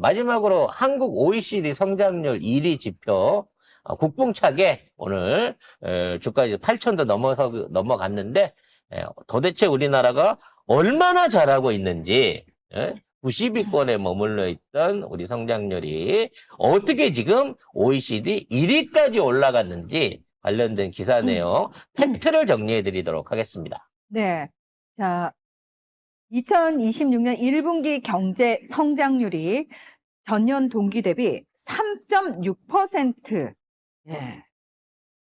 마지막으로 한국 OECD 성장률 1위 지표 국붕차게 오늘 주가 이제 8천도 넘어갔는데 도대체 우리나라가 얼마나 잘하고 있는지 90위권에 머물러 있던 우리 성장률이 어떻게 지금 OECD 1위까지 올라갔는지 관련된 기사 내용 팩트를 정리해 드리도록 하겠습니다. 네. 자, 2026년 1분기 경제 성장률이 전년 동기 대비 3.6% 예,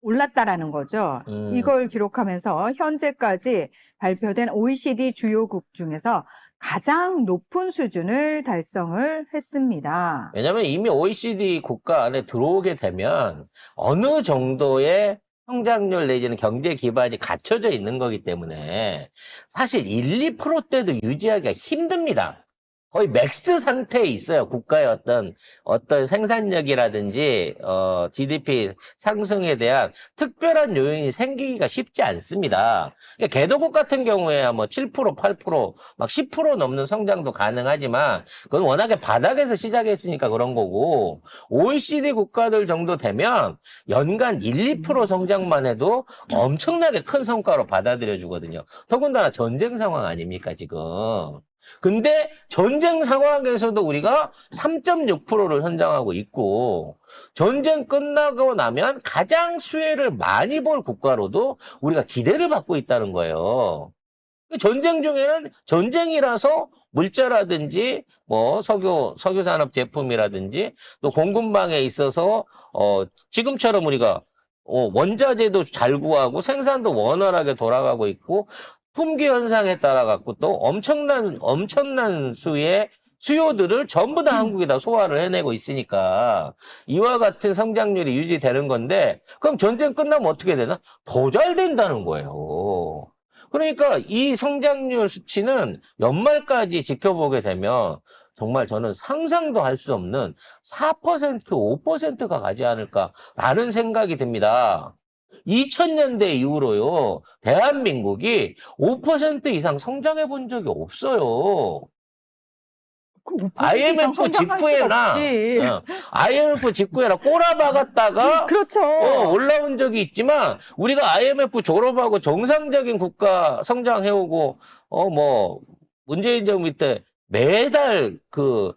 올랐다라는 거죠. 이걸 기록하면서 현재까지 발표된 OECD 주요국 중에서 가장 높은 수준을 달성을 했습니다. 왜냐하면 이미 OECD 국가 안에 들어오게 되면 어느 정도의 성장률 내지는 경제 기반이 갖춰져 있는 거기 때문에 사실 1, 2%대도 유지하기가 힘듭니다. 거의 맥스 상태에 있어요. 국가의 어떤 생산력이라든지, GDP 상승에 대한 특별한 요인이 생기기가 쉽지 않습니다. 그러니까 개도국 같은 경우에야 뭐 7%, 8%, 막 10% 넘는 성장도 가능하지만, 그건 워낙에 바닥에서 시작했으니까 그런 거고, OECD 국가들 정도 되면 연간 1, 2% 성장만 해도 엄청나게 큰 성과로 받아들여 주거든요. 더군다나 전쟁 상황 아닙니까, 지금. 근데 전쟁 상황에서도 우리가 3.6%를 선장하고 있고 전쟁 끝나고 나면 가장 수혜를 많이 볼 국가로도 우리가 기대를 받고 있다는 거예요. 전쟁 중에는 전쟁이라서 물자라든지 뭐 석유산업 제품이라든지 또 공급망에 있어서 지금처럼 우리가 원자재도 잘 구하고 생산도 원활하게 돌아가고 있고 품귀 현상에 따라 갖고 또 엄청난 수의 수요들을 전부 다 한국이 다 소화를 해내고 있으니까 이와 같은 성장률이 유지되는 건데 그럼 전쟁 끝나면 어떻게 되나? 더 잘 된다는 거예요. 그러니까 이 성장률 수치는 연말까지 지켜보게 되면 정말 저는 상상도 할 수 없는 4%, 5%가 가지 않을까라는 생각이 듭니다. 2000년대 이후로요, 대한민국이 5% 이상 성장해 본 적이 없어요. 그 5% 이상 IMF 성장할 수가 직후에나, 없지. IMF 직후에나 꼬라박았다가, 그렇죠. 올라온 적이 있지만, 우리가 IMF 졸업하고 정상적인 국가 성장해오고, 문재인 정부 때 매달 그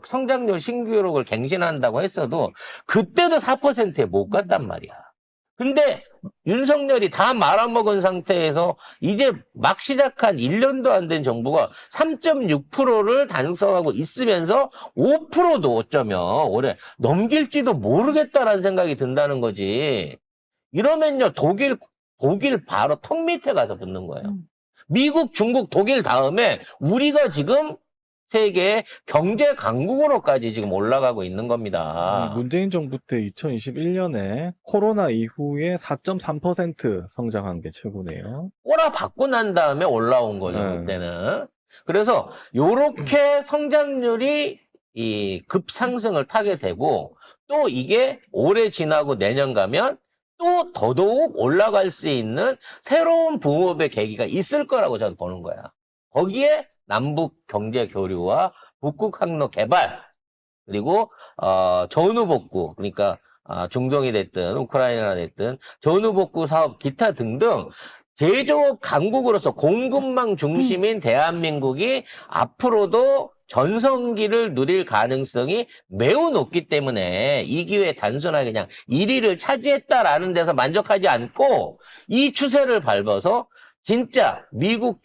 성장률 신기록을 갱신한다고 했어도, 그때도 4%에 못 갔단 말이야. 근데 윤석열이 다 말아먹은 상태에서 이제 막 시작한 1년도 안 된 정부가 3.6%를 달성하고 있으면서 5%도 어쩌면 올해 넘길지도 모르겠다라는 생각이 든다는 거지. 이러면요, 독일 바로 턱 밑에 가서 붙는 거예요. 미국, 중국, 독일 다음에 우리가 지금 세계 경제 강국으로까지 지금 올라가고 있는 겁니다. 문재인 정부 때 2021년에 코로나 이후에 4.3% 성장한 게 최고네요. 꼬라박고 난 다음에 올라온 거죠, 그때는. 그래서 요렇게 성장률이 이 급상승을 타게 되고 또 이게 올해 지나고 내년 가면 또 더더욱 올라갈 수 있는 새로운 붐업의 계기가 있을 거라고 저는 보는 거야. 거기에 남북 경제 교류와 북극 항로 개발 그리고 전후 복구 그러니까 중동이 됐든 우크라이나가 됐든 전후 복구 사업 기타 등등 제조업 강국으로서 공급망 중심인 대한민국이 앞으로도 전성기를 누릴 가능성이 매우 높기 때문에 이 기회에 단순하게 그냥 1위를 차지했다라는 데서 만족하지 않고 이 추세를 밟아서 진짜 미국,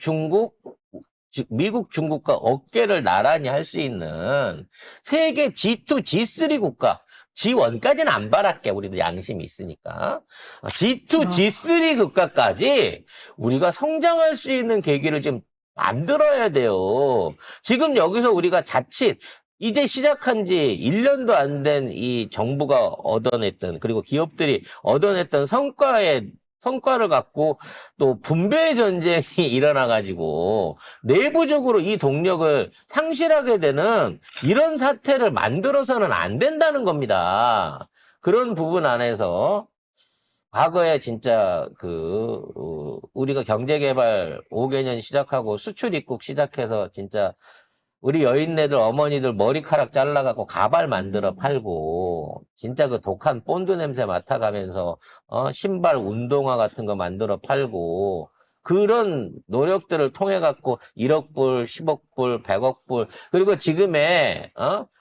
중국과 어깨를 나란히 할 수 있는 세계 G2, G3 국가, G1까지는 안 바랄게. 우리도 양심이 있으니까. G2, G3 국가까지 우리가 성장할 수 있는 계기를 좀 만들어야 돼요. 지금 여기서 우리가 자칫 이제 시작한 지 1년도 안 된 이 정부가 얻어냈던 그리고 기업들이 얻어냈던 성과를 갖고 또 분배 전쟁이 일어나가지고 내부적으로 이 동력을 상실하게 되는 이런 사태를 만들어서는 안 된다는 겁니다. 그런 부분 안에서 과거에 진짜 우리가 경제개발 5개년 시작하고 수출 입국 시작해서 진짜 우리 여인네들 어머니들 머리카락 잘라갖고 가발 만들어 팔고 진짜 그 독한 본드 냄새 맡아가면서 신발 운동화 같은 거 만들어 팔고 그런 노력들을 통해 갖고 1억 불, 10억 불, 100억 불 그리고 지금의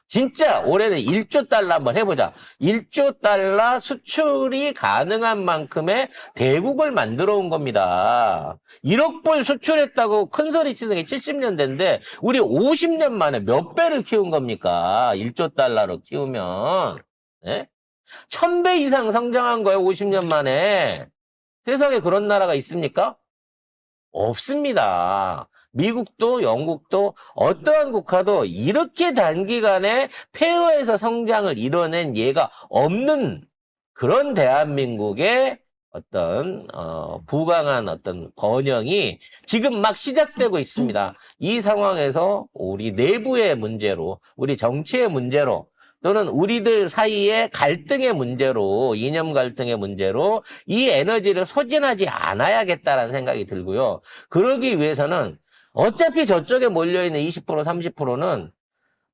진짜 올해는 1조 달러 한번 해보자. 1조 달러 수출이 가능한 만큼의 대국을 만들어 온 겁니다. 1억 불 수출했다고 큰 소리 치는 게 70년대인데 우리 50년 만에 몇 배를 키운 겁니까? 1조 달러로 키우면. 네? 1000배 이상 성장한 거예요. 50년 만에. 세상에 그런 나라가 있습니까? 없습니다. 미국도 영국도 어떠한 국가도 이렇게 단기간에 폐허에서 성장을 이뤄낸 예가 없는 그런 대한민국의 어떤 부강한 어떤 번영이 지금 막 시작되고 있습니다. 이 상황에서 우리 내부의 문제로 우리 정치의 문제로 또는 우리들 사이의 갈등의 문제로 이념 갈등의 문제로 이 에너지를 소진하지 않아야겠다라는 생각이 들고요. 그러기 위해서는 어차피 저쪽에 몰려있는 20% 30%는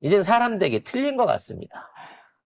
이젠 사람 되게 틀린 것 같습니다.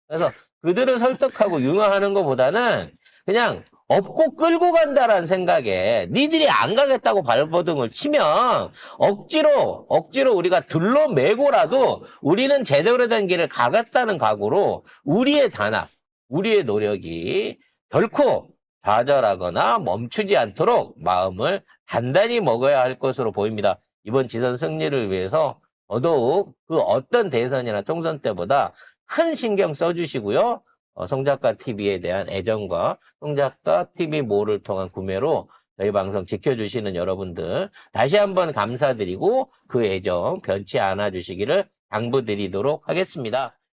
그래서 그들을 설득하고 융화하는 것보다는 그냥 업고 끌고 간다라는 생각에 니들이 안 가겠다고 발버둥을 치면 억지로 우리가 둘러매고라도 우리는 제대로 된 길을 가겠다는 각오로 우리의 단합, 우리의 노력이 결코 좌절하거나 멈추지 않도록 마음을 단단히 먹어야 할 것으로 보입니다. 이번 지선 승리를 위해서 더더욱 그 어떤 대선이나 총선 때보다 큰 신경 써주시고요. 송작가 TV에 대한 애정과 송작가 TV 몰을 통한 구매로 저희 방송 지켜주시는 여러분들 다시 한번 감사드리고 그 애정 변치 않아 주시기를 당부드리도록 하겠습니다.